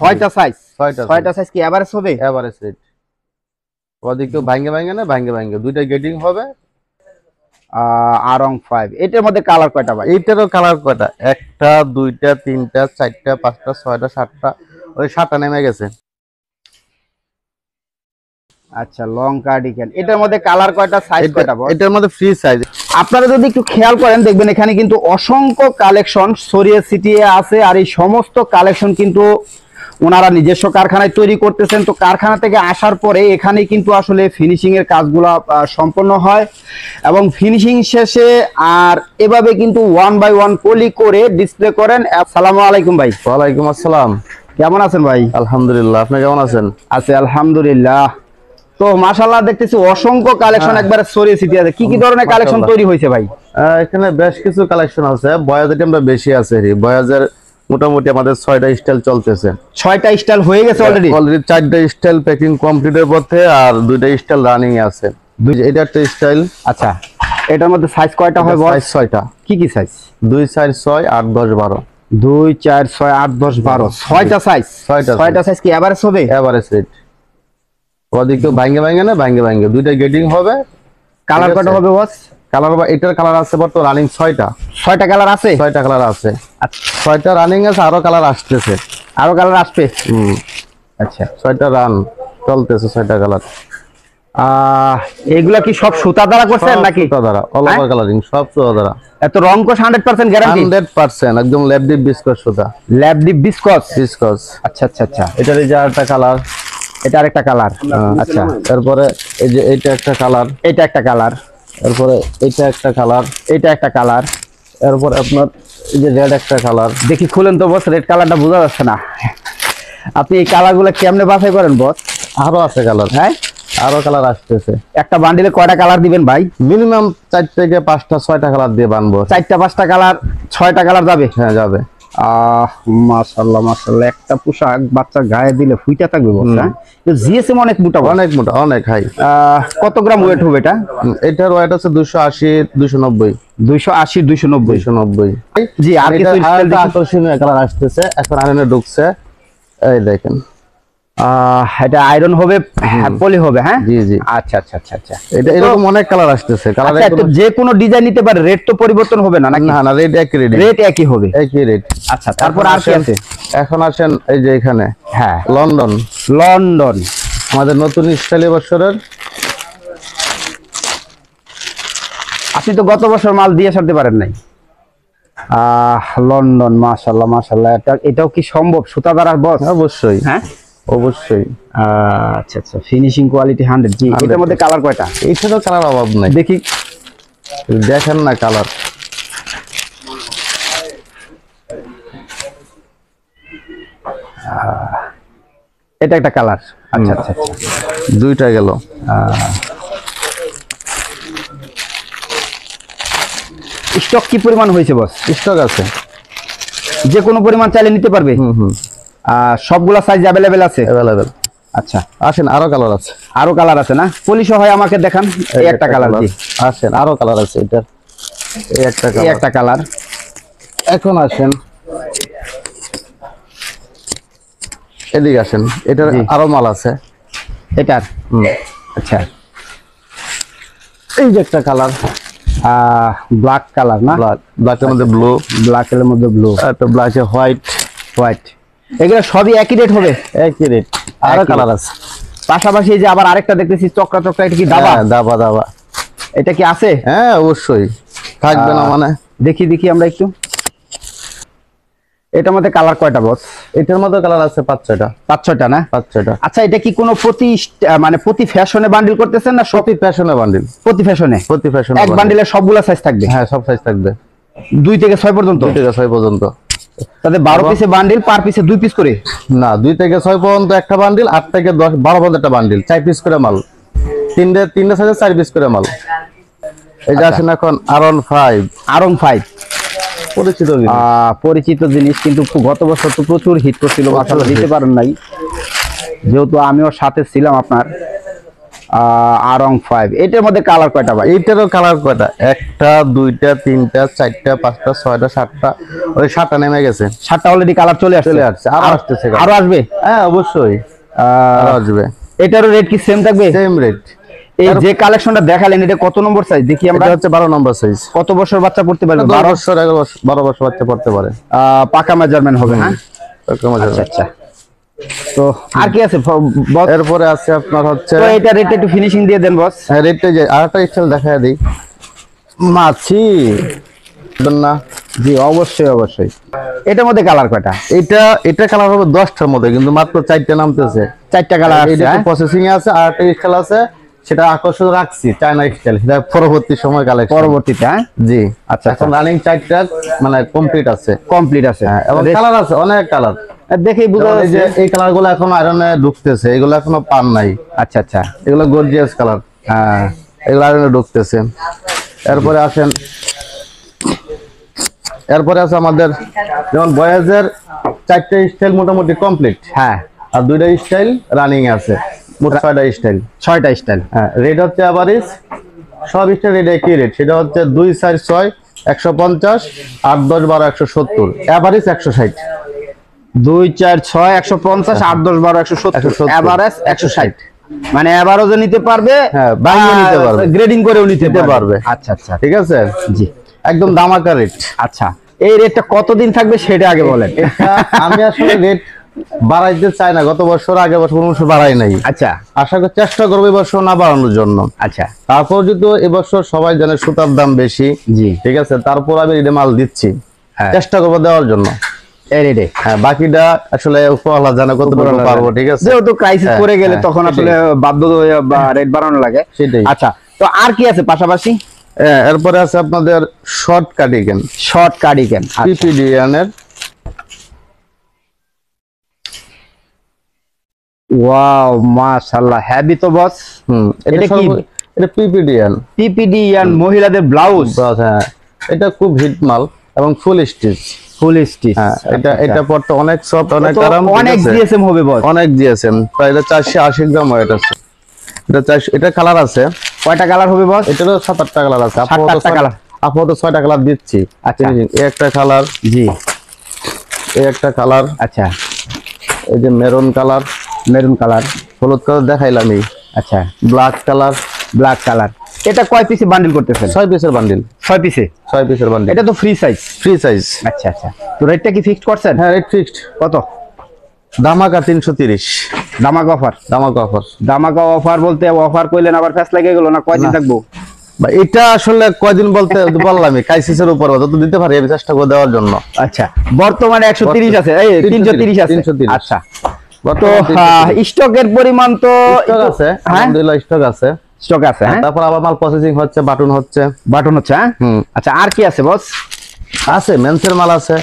ছয়টা সাইজ ছয়টা সাইজ কি এভারেজ হবে? এভারেজ রেট ওদিকে ভাঙ্গে ভাঙ্গে না ভাঙ্গে ভাঙ্গে দুইটা গেটিং হবে। আরং 5 এটার মধ্যে কালার কয়টা ভাই? এইটারও কালার কয়টা? একটা দুইটা তিনটা চারটা পাঁচটা ছয়টা সাতটা, ওই সাতটা নেমে গেছে। আচ্ছা লং কার্ডিগান এটার মধ্যে কালার কয়টা, সাইজ কয়টা বল? এটার মধ্যে ফ্রি সাইজ। আপনারা যদি একটু খেয়াল করেন দেখবেন এখানে কিন্তু অসংখ্য কালেকশন ছড়িয়ে ছিটিয়ে আছে, আর এই সমস্ত কালেকশন কিন্তু ওনারা নিজস্ব কারখানায় তৈরি করতেছেন। তো কারখানা থেকে আসার পরে এখানে কিন্তু আসলে ফিনিশিং এর কাজগুলো সম্পন্ন হয় এবং ফিনিশিং শেষে আর এভাবে কিন্তু 1 বাই 1 পলি করে ডিসপ্লে করেন। আসসালামু আলাইকুম ভাই। ওয়ালাইকুম আসসালাম। কেমন আছেন ভাই? আলহামদুলিল্লাহ, আপনি কেমন আছেন? আছি আলহামদুলিল্লাহ। তো মাশাআল্লাহ দেখতেছি অসংখ্য কালেকশন একবারে ছড়িয়ে ছিটিয়ে আছে। কি কি ধরনের কালেকশন তৈরি হয়েছে ভাই? এখানে বেশ কিছু কালেকশন আছে। বয়াজের আমরা বেশি আছে। বয়াজের মোটামুটি আমাদের 6টা স্টাইল চলতেছে। 6টা স্টাইল হয়ে গেছে অলরেডি? অলরেডি 4টা স্টাইল প্যাকিং কমপ্লিটের পথে আর 2টা স্টাইল রানিং এ আছে। এটা একটা স্টাইল। আচ্ছা এটার মধ্যে সাইজ কয়টা হয় বল? সাইজ 6টা। কি কি সাইজ? 2 4 6 8 10 12। 2 4 6 8 10 12 6টা সাইজ। 6টা সাইজ কি এভারেজ হবে? এভারেজ রেট ওদিকে ভাঙ্গে ভাঙ্গে না ভাঙ্গে ভাঙ্গে দুইটা গেটিং হবে। কালার কয়টা হবে বস? কালার বা এটার কালার আছে বর্তমানে রানিং 6টা। 6টা কালার আছে? 6টা কালার আছে। আচ্ছা 6টা রানিং আছে, আরো কালার আসতেছে। আরো কালার আসবে? আচ্ছা 6টা রান চলতেছে, 6টা কালার। এগুলা কি সব সুতা দ্বারা করছেন নাকি? সুতা দ্বারা, অল ওভার কালারিং সব সুতা দ্বারা। এত রং কোশ 100% গ্যারান্টি? 100% একদম ল্যাব ডিপ বিস্কস সুতা। Lab deep বিস্কস? বিস্কস। আচ্ছা আচ্ছা আচ্ছা। এটার এই যে আরেকটা কালার, এটা আরেকটা কালার। আচ্ছা তারপরে এই যে এটা একটা কালার, এটা একটা কালার, তারপরে এটা একটা কালার, এটা একটা কালার, এরপর আপনার এই যে রেড একটা কালার। দেখি খুলেন তো বস, রেড কালারটা বোঝা যাচ্ছে না। আপনি এই কালারগুলো কেমনে বাছাই করেন বস? আরো আছে কালার। হ্যাঁ আরো কালার আসতেছে। একটা বান্ডিলে কয়টা কালার দিবেন ভাই? মিনিমাম 4 থেকে 5টা 6টা কালার দিয়ে বানবো। 4টা 5টা কালার 6টা কালার যাবে? হ্যাঁ যাবে। মাশাআল্লাহ মাশাআল্লাহ। একটা পোশাক বাচ্চা গায়ে দিলে ফুইটা থাকবে বস। হ্যাঁ জিএসএম অনেক মোটা, অনেক মোটা, অনেক হাই। কত গ্রাম ওয়েট হবে এটা? এটার ওয়েট আছে 280 290। 280 290 290। জি। আর কিছু আকর্ষণীয় কালার আসতেছে এখন আয়রনে ঢুকছে, এই দেখেন। এটা আয়রন হবে, পলি হবে? হ্যাঁ জি জি। আচ্ছা আচ্ছা আচ্ছা আচ্ছা। এটা এরকম অনেক কালার আসতেছে। কালার যে কোনো ডিজাইন নিতে পারে, রেট তো পরিবর্তন হবে না নাকি? না না, রেট একই রেট। রেট একই হবে? একই রেট। আচ্ছা তারপর আর কি আছে? এখন আসেন এই যে এখানে। হ্যাঁ লন্ডন। লন্ডন আমাদের নতুন স্টাইল বছরের। আপনি তো গত বছর মাল দিয়ে সারতে পারেন নাই। লন্ডন মাশাআল্লাহ মাশাআল্লাহ। এটাও কি সম্ভব সুতা দ্বারা বস? অবশ্যই। হ্যাঁ অবশ্যই। আচ্ছা আচ্ছা। ফিনিশিং কোয়ালিটি 100 জি। এটার মধ্যে কালার কয়টা? এইটারও কালার অভাব নাই। দেখি দেখেন না কালার। এটা একটা কালার। আচ্ছা আচ্ছা আচ্ছা। দুইটা গেল। স্টক কি পরিমাণ হয়েছে বস? স্টক আছে, যে কোনো পরিমাণ চাইলে নিতে পারবে? সবগুলা সাইজ अवेलेबल আছে? अवेलेबल। আচ্ছা আসেন আরো কালার আছে। আরো কালার আছে না? পলিশ হয় আমাকে দেখান। এই একটা কালার জি। আসেন আরো কালার আছে। এটা এই একটা কালার, এই একটা কালার। এখন আসেন এদিকে আসেন, এটার আরো মাল আছে। এটার আচ্ছা। এই যে একটা কালার, ব্ল্যাক কালার না? ব্ল্যাকের মধ্যে ব্লু, ব্ল্যাকের মধ্যে ব্লু, একটা ব্ল্যাকে হোয়াইট। হোয়াইট এগুলো সবই একই রেট হবে? একই রেট। আরো কালার আছে। পাশাপাশি এই যে আবার আরেকটা দেখতেছি চক্রা চক্রা, এটা কি দাবা? দাবা দাবা। এটা কি আছে? হ্যাঁ অবশ্যই থাকবে না মানে। দেখি দেখি আমরা একটু। এটার মধ্যে কালার কয়টা বস? এটার মধ্যে কালার আছে 5-6টা। 5-6টা না? 5-6টা। আচ্ছা এটা কি কোনো প্রতি ফ্যাশনে বান্ডিল করতেছেন না? প্রতি ফ্যাশনে বান্ডিল। প্রতি ফ্যাশনে? প্রতি ফ্যাশনে এক বান্ডিলে সবগুলা সাইজ থাকবে? হ্যাঁ সব সাইজ থাকবে। 2 থেকে 6 পর্যন্ত? 2 থেকে 6 পর্যন্ত। তাহলে 12 পিসে বান্ডিল, পার পিসে 2 পিস করে? না 2 থেকে 6 পর্যন্ত একটা বান্ডিল, 8 থেকে 10 12 পর্যন্ত একটা বান্ডিল, 4 পিস করে মাল। তিনটে সাইজে 4 পিস করে মাল। এই যে আসেন এখন আরন 5। আরং 5 পরিচিত পরিচিত জিনিস, কিন্তু গত বছর তো প্রচুর হিট করছিল, মাশাআল্লাহ দিতে পারেন নাই, যেহেতু আমিও সাথে ছিলাম আপনার। আরং 5, এটার মধ্যে কালার কয়টা ভাই? এইটারও কালার কয়টা? একটা, দুইটা, তিনটা, চারটা, পাঁচটা, ছয়টা, সাতটা, ওই সাতটা নেমে গেছে। 7টা অলরেডি কালার চলে আসছে। আরো আসতেছে, আরো আসবে? হ্যাঁ অবশ্যই আরো আসবে। এটারও রেট কি সেম থাকবে? Same rate. এই যে কালেকশনটা দেখালেন এটা কত নম্বর সাইজ দেখি আমরা? এটা হচ্ছে 12 নম্বর সাইজ। কত বছর বাচ্চা পড়তে পারবে? 12 বছর, 11 বছর, 12 বছর বাচ্চা পড়তে পারে। পাকা মেজারমেন্ট হবে, হ্যাঁ? আচ্ছা আচ্ছা। তো আর কি আছে? এরপরে আছে আপনার হচ্ছে, তো এটা রেট একটু ফিনিশিং দিয়ে দেন বস। হ্যাঁ রেটটা যে আরেকটা স্টাইল দেখায় দিই। মাছি না জি, অবশ্যই। এটার মধ্যে কালার কয়টা? এটা কালার হবে 10টার মধ্যে, কিন্তু মাত্র 4টা নামতেছে। 4টা কালার আছে। এটা প্রসেসিং এ আছে, আর একটা স্টাইল আছে, সেটা আকর্ষণ রাখছি, চায়না স্টাইল, সেটা পরবর্তী সময় কালেকশন, পরবর্তীতে, হ্যাঁ? জি। আচ্ছা, এখন রানিং 4টা মানে কমপ্লিট আছে। এবং কালার আছে, অনেক কালার, দেখেই বুঝা এই যে যাচ্ছে। এই কালার গুলো এখন আয়রনে ঢুকতেছে, এগুলো এখনো পান নাই। আচ্ছা। এগুলো গর্জিয়াস কালার, এগুলো আয়রনে ঢুকতেছে। এরপরে আছে আমাদের যেমন বয়েজের 4টা স্টাইল মোটামুটি কমপ্লিট, হ্যাঁ, আর 2টা স্টাইল রানিং আছে, মোট 6টা স্টাইল। 6টা স্টাইল, হ্যাঁ। রেট হচ্ছে এভারেজ, সব স্টাইল রেট একই রেট, সেটা হচ্ছে 2, 4, 6, 150, 8, 10, 12, 170, এভারেজ 160। 2, 4, 6, 150, 8, 10, 12, 170, এভারেজ 160। মানে এভারেজও নিতে পারবে, হ্যাঁ, বাইরে নিতে পারবে, গ্রেডিং করেও নিতে পারবে। আচ্ছা, ঠিক আছে, জি, একদম দামাকা রেট। আচ্ছা, এই রেটটা কতদিন থাকবে সেটা আগে বলেন। এটা আমি আসলে রেট বাড়াইতে চাই না, গত বছর আগে বছর কোনো বছর বাড়াই নাই। আচ্ছা, আশা করি চেষ্টা করবো এবছর না বাড়ানোর জন্য। আচ্ছা, তারপর যদি এবছর সবাই জানে সুতার দাম বেশি, জি, ঠিক আছে, তারপর আমি রেডি মাল দিচ্ছি, হ্যাঁ, চেষ্টা করবো দেওয়ার জন্য। এই রেটে, হ্যাঁ, বাকিটা আসলে উপরওয়ালা জানে কতটুকু পারবো, ঠিক আছে। যেহেতু ক্রাইসিস পড়ে গেলে তখন আসলে বাধ্য হয়ে রেট বাড়ানো লাগে, সেটাই। আচ্ছা, তো আর কি আছে পাশাপাশি? এরপরে আছে আপনাদের শর্ট কার্ডিগান, পিপিডিএন এর। ওয়াও, মাশাআল্লাহ, হেভি তো বস। এটা কি? এটা পিপিডিএন মহিলাদের ব্লাউজ। হ্যাঁ, এটা খুব হিট মাল এবং ফুল স্টিচ। হ্যাঁ, এটা পড়তে অনেক সফট, অনেক আরাম, অনেক জিএসএম হবে বস, অনেক জিএসএম, প্রায় 480 গ্রাম ওয়েট আছে। এটা কালার আছে, কয়টা কালার হবে বস? এটারও 7-8টা কালার আছে। 7-8টা কালার, আপাতত 6টা কালার দিচ্ছি। আচ্ছা, এই একটা কালার, জি, এই একটা কালার, আচ্ছা, এই যে মেরুন কালার, হলুদ কালার দেখাইলামই, আচ্ছা, ব্ল্যাক কালার। এটা কয় পিসে বান্ডিল করতেছেন? 6 পিসের বান্ডিল। 6 পিসে, 6 পিসের বান্ডিল। এটা তো ফ্রি সাইজ। আচ্ছা। তো রেটটা কি ফিক্সড করছেন? হ্যাঁ, রেট ফিক্সড। কত? ধামাকা 330। ধামাকা অফার বলতে অফার কইলেন আবার ফেস লাগে গেল না, কয়দিন থাকবো? এটা আসলে কয়দিন বলতে বললাম, ক্রাইসিসের উপর যত দিতে পারি আমি চেষ্টা করে দেওয়ার জন্য। আচ্ছা, বর্তমানে 130 আছে, এই 330 আছে। 330। আচ্ছা, তো স্টকের পরিমাণ তো আছে, আলহামদুলিল্লাহ স্টক আছে। হ্যাঁ, তারপর আবার মাল প্রসেসিং হচ্ছে, বাটন হচ্ছে, হ্যাঁ। আচ্ছা, আর কি আছে বস? আছে মেন্সের মাল আছে।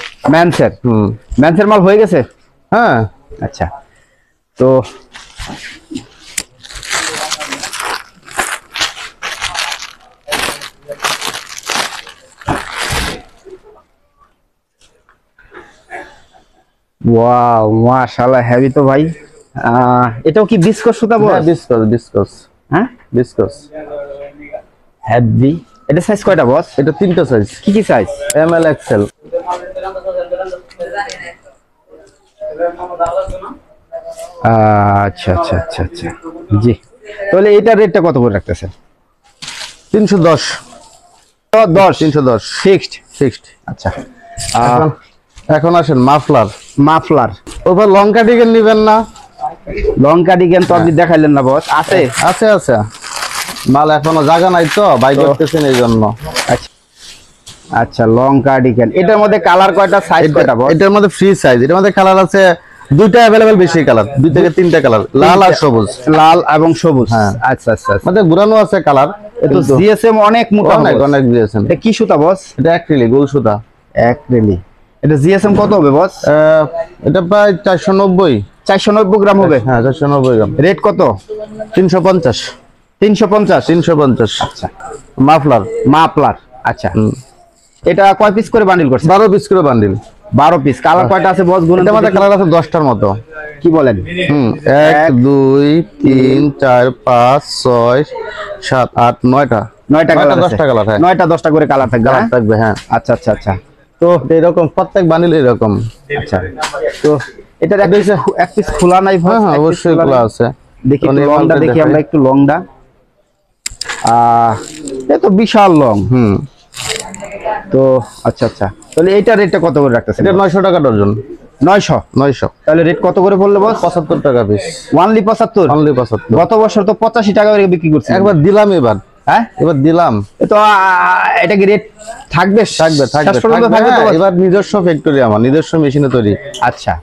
মেন্সের মাল হয়ে গেছে? হ্যাঁ, আচ্ছা, তো ওয়াও, মাশাআল্লাহ, হেভি তো ভাই। এটাও কি বিস্কস সুতা বস? হ্যাঁ, বিস্কস হেভি। এটা সাইজ কয়টা বস? এটা 3টা সাইজ। কি সাইজ? ML, Excel. আচ্ছা, জি। তাহলে এটার রেটটা কত করে রাখতেছেন? 310। 310 ফিক্সড। আচ্ছা, এখন আসেন মাফলার। ওভার লং কার্ডিগান নেবেন না? লং কার্ডিগান তো আপনি দেখাইলেন না বস। আছে মাল এখনো জায়গা নাই তো, বাই করতেছেন এই জন্য। আচ্ছা, লং কার্ডিগান, এটার মধ্যে কালার কয়টা, সাইজ কয়টা বস? এটার মধ্যে ফ্রি সাইজ, এটার মধ্যে কালার আছে 2টা अवेलेबल, বেশি কালার 2 থেকে 3টা কালার, লাল আর সবুজ। লাল এবং সবুজ, হ্যাঁ। আচ্ছা। মানে ঘুরানো আছে কালার। এটা জিএসএম অনেক মোটা, অনেক জিএসএম। এটা কি সুতা বস? এটা অ্যাক্রিলিক গোল সুতা। এটা জিএসএম কত হবে বস? এটা প্রায় 490 গ্রাম হবে। হ্যাঁ, 490 গ্রাম। রেট কত? 350। আচ্ছা, মাফলার। আচ্ছা, এটা কয় পিস করে বান্ডিল করছে? 12 পিস করে বান্ডিল। 12 পিস। কালার কয়টা আছে বস? এটার মধ্যে কালার আছে 10টার মতো। কি বলেন? 1 2 3 4 5 6 7 8 9টা 9টা কালার, 10টা কালার, হ্যাঁ 9টা 10টা করে কালার থাকবে। কালার থাকবে, হ্যাঁ। আচ্ছা আচ্ছা আচ্ছা। তো এরকম প্রত্যেক বান্ডিল এরকম। আচ্ছা, তো এটার এক পিস খোলা নাই ভাই? হ্যাঁ অবশ্যই খোলা আছে। দেখি একটু লংটা দেখি আমরা, একটু লংটা। এ তো বিশাল লং। তো আচ্ছা আচ্ছা, তাহলে এইটার রেটটা কত করে রাখতেছেন? এটা 900 টাকা ডজন। 900। তাহলে রেট কত করে বললে বস? 75 টাকা পিস। অনলি 75? অনলি 75। গত বছর তো 85 টাকা করে বিক্রি করছি। একবার দিলাম এবার। হ্যাঁ এবার দিলাম। তো এটা কি রেট থাকবে? থাকবে, শেষ পর্যন্ত থাকবে তো? এবার নিজস্ব ফ্যাক্টরি, আমার নিজস্ব মেশিনে তৈরি। আচ্ছা।